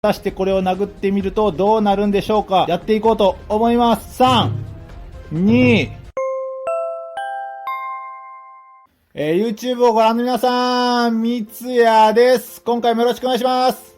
果たしてこれを殴ってみるとどうなるんでしょうか。やっていこうと思います。3、2、YouTube をご覧の皆さん、三ツ矢です。今回もよろしくお願いします。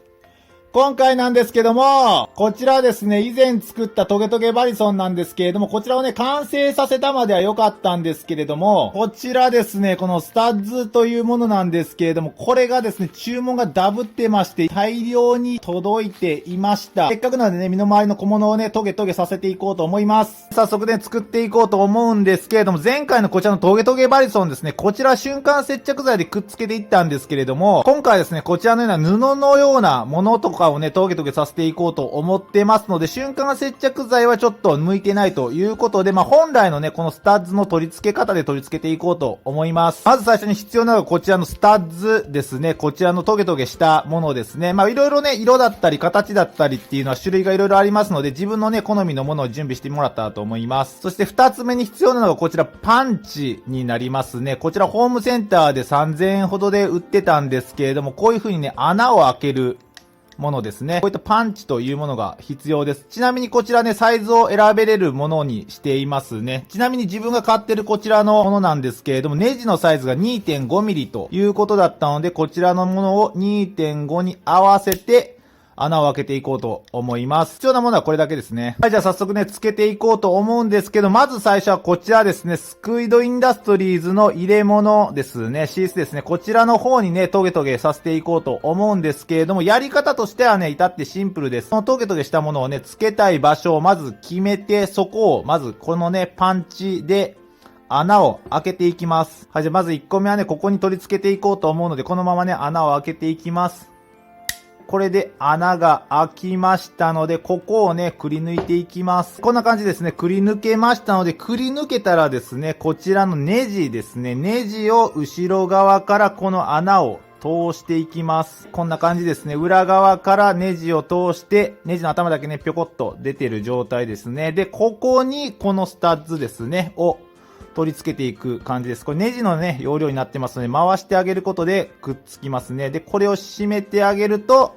今回なんですけども、こちらですね、以前作ったトゲトゲバリソンなんですけれども、こちらをね、完成させたまでは良かったんですけれども、こちらですね、このスタッズというものなんですけれども、これがですね、注文がダブってまして、大量に届いていました。せっかくなのでね、身の回りの小物をね、トゲトゲさせていこうと思います。早速ね、作っていこうと思うんですけれども、前回のこちらのトゲトゲバリソンですね、こちら瞬間接着剤でくっつけていったんですけれども、今回ですね、こちらのような布のようなものとかをね、トゲトゲさせていこうと思ってますので、瞬間接着剤はちょっと向いてないということで、本来のね、このスタッズの取り付け方で取り付けていこうと思います。まず最初に必要なのがこちらのスタッズですね。こちらのトゲトゲしたものですね。いろいろね、色だったり形だったりっていうのは種類がいろいろありますので、自分のね、好みのものを準備してもらったらと思います。そして二つ目に必要なのがこちらパンチになりますね。こちらホームセンターで3000円ほどで売ってたんですけれども、こういう風にね、穴を開けるものですね。こういったパンチというものが必要です。ちなみにこちらね、サイズを選べれるものにしていますね。ちなみに自分が買ってるこちらのものなんですけれども、ネジのサイズが 2.5mm ということだったので、こちらのものを 2.5 に合わせて、穴を開けていこうと思います。必要なものはこれだけですね。はい、じゃあ早速ね、つけていこうと思うんですけど、まず最初はこちらですね、スクイドインダストリーズの入れ物ですね、シースですね。こちらの方にね、トゲトゲさせていこうと思うんですけれども、やり方としてはね、至ってシンプルです。このトゲトゲしたものをね、つけたい場所をまず決めて、そこをまずこのね、パンチで、穴を開けていきます。はい、じゃあまず1個目はね、ここに取り付けていこうと思うので、このままね、穴を開けていきます。これで穴が開きましたので、ここをね、くり抜いていきます。こんな感じですね。くり抜けましたので、くり抜けたらですね、こちらのネジですね。ネジを後ろ側からこの穴を通していきます。こんな感じですね。裏側からネジを通して、ネジの頭だけね、ぴょこっと出てる状態ですね。で、ここにこのスタッズですね、を取り付けていく感じです。これネジのね、容量になってますので、回してあげることでくっつきますね。で、これを締めてあげると、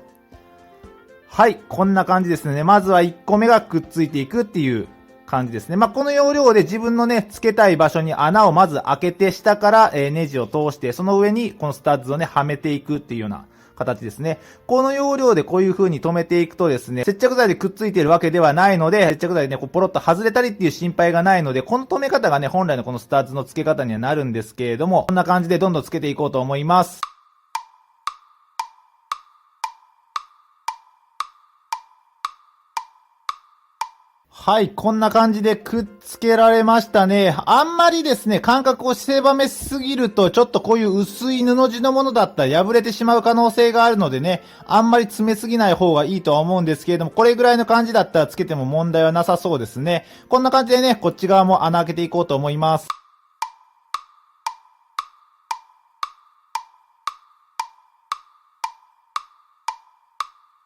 はい、こんな感じですね。まずは1個目がくっついていくっていう感じですね。この要領で自分のね、付けたい場所に穴をまず開けて、下から、ネジを通して、その上にこのスタッズをね、はめていくっていうような形ですね。この要領でこういう風に留めていくとですね、接着剤でくっついているわけではないので、接着剤でね、こうポロッと外れたりっていう心配がないので、この留め方がね、本来のこのスタッズの付け方にはなるんですけれども、こんな感じでどんどん付けていこうと思います。はい、こんな感じでくっつけられましたね。あんまりですね、間隔を狭めすぎると、ちょっとこういう薄い布地のものだったら破れてしまう可能性があるのでね、あんまり詰めすぎない方がいいとは思うんですけれども、これぐらいの感じだったらつけても問題はなさそうですね。こんな感じでね、こっち側も穴開けていこうと思います。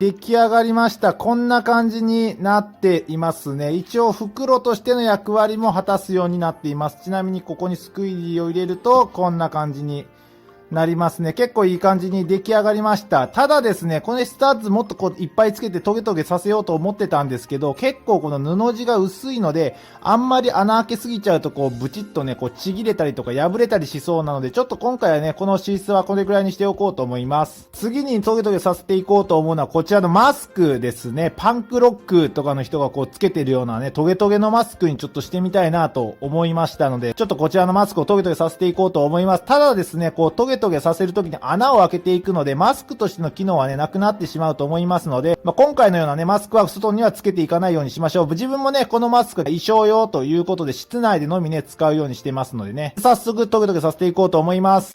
出来上がりました。こんな感じになっていますね。一応袋としての役割も果たすようになっています。ちなみにここにスクイリーを入れると、こんな感じになりますね。結構いい感じに出来上がりました。ただですね、このスタッズもっとこういっぱいつけてトゲトゲさせようと思ってたんですけど、結構この布地が薄いので、あんまり穴開けすぎちゃうとこうブチッとね、こうちぎれたりとか破れたりしそうなので、ちょっと今回はね、このシースはこれぐらいにしておこうと思います。次にトゲトゲさせていこうと思うのはこちらのマスクですね。パンクロックとかの人がこうつけてるようなね、トゲトゲのマスクにちょっとしてみたいなと思いましたので、ちょっとこちらのマスクをトゲトゲさせていこうと思います。ただですね、こうトゲトゲさせるときに穴を開けていくので、マスクとしての機能はね、なくなってしまうと思いますので、今回のようなね、マスクは外にはつけていかないようにしましょう。自分もね、このマスクが衣装用ということで、室内でのみね、使うようにしてますのでね、早速トゲトゲさせていこうと思います。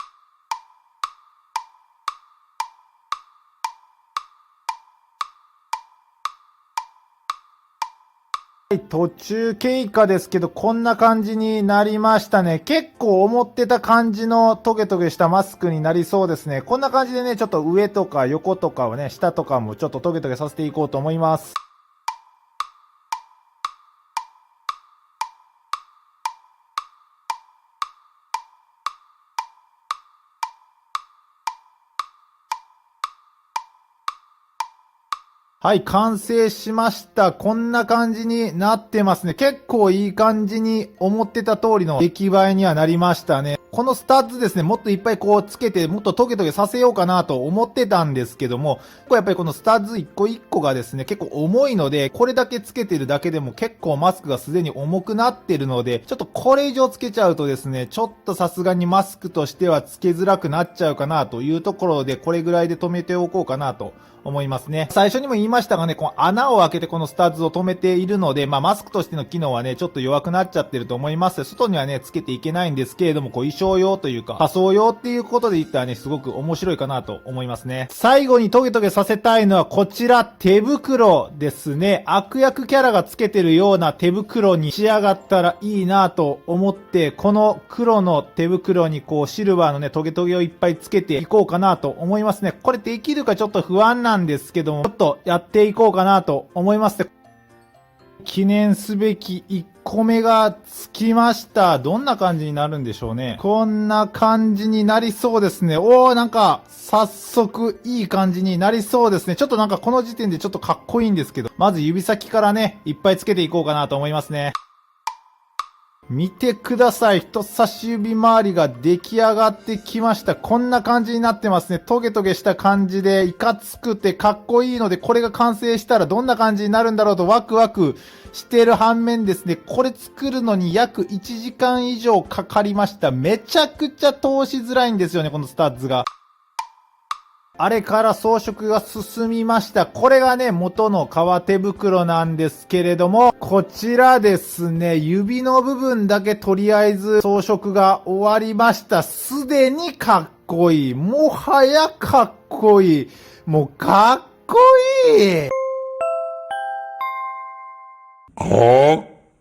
はい、途中経過ですけど、こんな感じになりましたね。結構思ってた感じのトゲトゲしたマスクになりそうですね。こんな感じでね、ちょっと上とか横とかをね、下とかもちょっとトゲトゲさせていこうと思います。はい、完成しました。こんな感じになってますね。結構いい感じに思ってた通りの出来栄えにはなりましたね。このスタッズですね、もっといっぱいこうつけて、もっとトゲトゲさせようかなと思ってたんですけども、やっぱりこのスタッズ一個一個がですね、結構重いので、これだけつけてるだけでも結構マスクがすでに重くなってるので、ちょっとこれ以上つけちゃうとですね、ちょっとさすがにマスクとしてはつけづらくなっちゃうかなというところで、これぐらいで止めておこうかなと思いますね。最初にも言いましたがね、この穴を開けてこのスタッズを止めているので、マスクとしての機能はね、ちょっと弱くなっちゃってると思います。外にはね、つけていけないんですけれども、衣装用というか、仮装用っていうことで言ったらね、すごく面白いかなと思いますね。最後にトゲトゲさせたいのはこちら、手袋ですね。悪役キャラがつけてるような手袋に仕上がったらいいなと思って、この黒の手袋にこう、シルバーのね、トゲトゲをいっぱいつけていこうかなと思いますね。これできるかちょっと不安なんですけども、ちょっとやっていこうかなと思いますね。記念すべき1個目がつきました。どんな感じになるんでしょうね。こんな感じになりそうですね。なんか、早速いい感じになりそうですね。ちょっとなんかこの時点でちょっとかっこいいんですけど、まず指先からね、いっぱいつけていこうかなと思いますね。見てください。人差し指周りが出来上がってきました。こんな感じになってますね。トゲトゲした感じで、いかつくてかっこいいので、これが完成したらどんな感じになるんだろうとワクワクしてる反面ですね、これ作るのに約1時間以上かかりました。めちゃくちゃ通しづらいんですよね、このスタッズが。あれから装飾が進みました。これがね、元の革手袋なんですけれども、こちらですね、指の部分だけとりあえず装飾が終わりました。すでにかっこいい。もはやかっこいい。もうかっこいい。かっ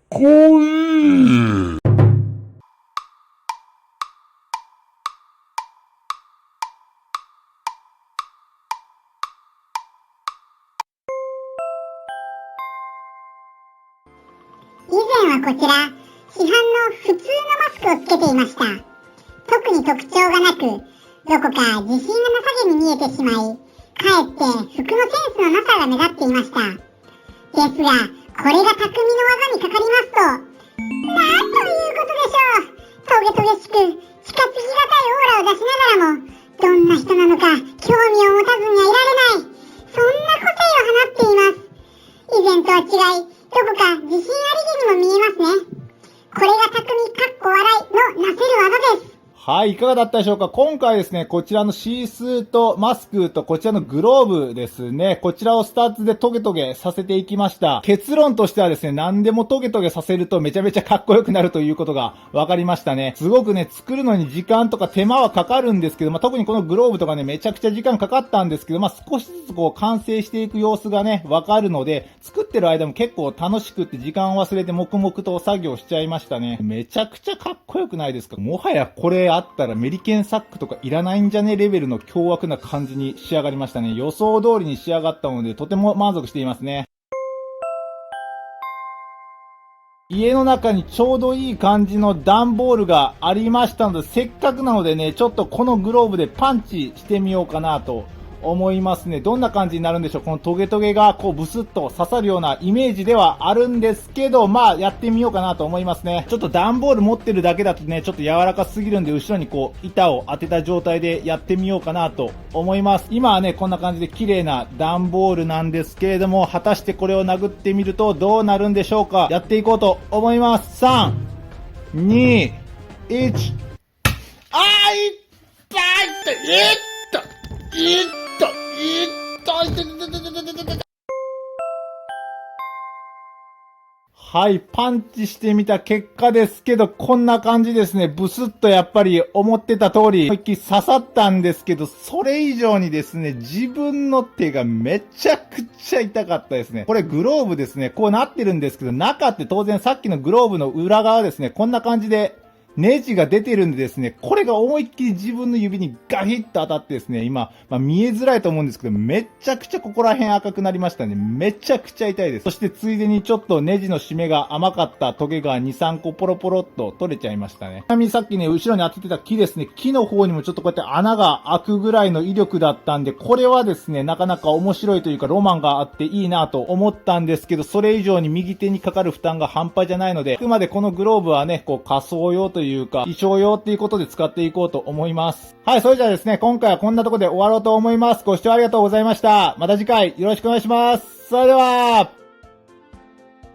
こいい。以前はこちら、市販の普通のマスクをつけていました。特に特徴がなく、どこか自信がなさげに見えてしまい、かえって服のセンスのなさが目立っていました。ですが、これが匠の技にかかりますと、なんということでしょう。トゲトゲしく、近づきがたいオーラを出しながらも、どんな人なのか興味を持たずにはいられない。そんな個性を放っています。以前とは違い、どこか自信ありげにも見えますね。これが匠笑いのなせる技です。はい、いかがだったでしょうか。今回ですね、こちらのシースーとマスクとこちらのグローブですね。こちらをスタッツでトゲトゲさせていきました。結論としてはですね、何でもトゲトゲさせるとめちゃめちゃかっこよくなるということが分かりましたね。すごくね、作るのに時間とか手間はかかるんですけど、特にこのグローブとかね、めちゃくちゃ時間かかったんですけど、少しずつこう完成していく様子がね、分かるので、作ってる間も結構楽しくって時間を忘れて黙々と作業しちゃいましたね。めちゃくちゃかっこよくないですか。もはやこれあったらメリケンサックとかいらないんじゃねレベルの凶悪な感じに仕上がりましたね。予想通りに仕上がったのでとても満足していますね。家の中にちょうどいい感じの段ボールがありましたので、せっかくなのでね、ちょっとこのグローブでパンチしてみようかなと思いますね。どんな感じになるんでしょう。このトゲトゲがこうブスッと刺さるようなイメージではあるんですけど、やってみようかなと思いますね。ちょっと段ボール持ってるだけだとね、ちょっと柔らかすぎるんで、後ろにこう板を当てた状態でやってみようかなと思います。今はね、こんな感じで綺麗な段ボールなんですけれども、果たしてこれを殴ってみるとどうなるんでしょうか。やっていこうと思います。3、2、1。あー、いったいったいったはい、パンチしてみた結果ですけど、こんな感じですね。ブスッとやっぱり思ってた通り、思いっきり刺さったんですけど、それ以上にですね、自分の手がめちゃくちゃ痛かったですね。これグローブですね。こうなってるんですけど、中って当然さっきのグローブの裏側ですね、こんな感じでネジが出てるんでですね、これが思いっきり自分の指にガヒッと当たってですね、今、見えづらいと思うんですけど、めっちゃくちゃここら辺赤くなりましたね。めちゃくちゃ痛いです。そしてついでにちょっとネジの締めが甘かったトゲが2、3個ポロポロっと取れちゃいましたね。ちなみにさっきね、後ろに当ててた木ですね、木の方にもちょっとこうやって穴が開くぐらいの威力だったんで、これはですね、なかなか面白いというかロマンがあっていいなと思ったんですけど、それ以上に右手にかかる負担が半端じゃないので、あくまでこのグローブはね、こう仮装用というか、衣装用っていうことで使っていこうと思います。はい、それじゃあですね、今回はこんなところで終わろうと思います。ご視聴ありがとうございました。また次回よろしくお願いします。それでは、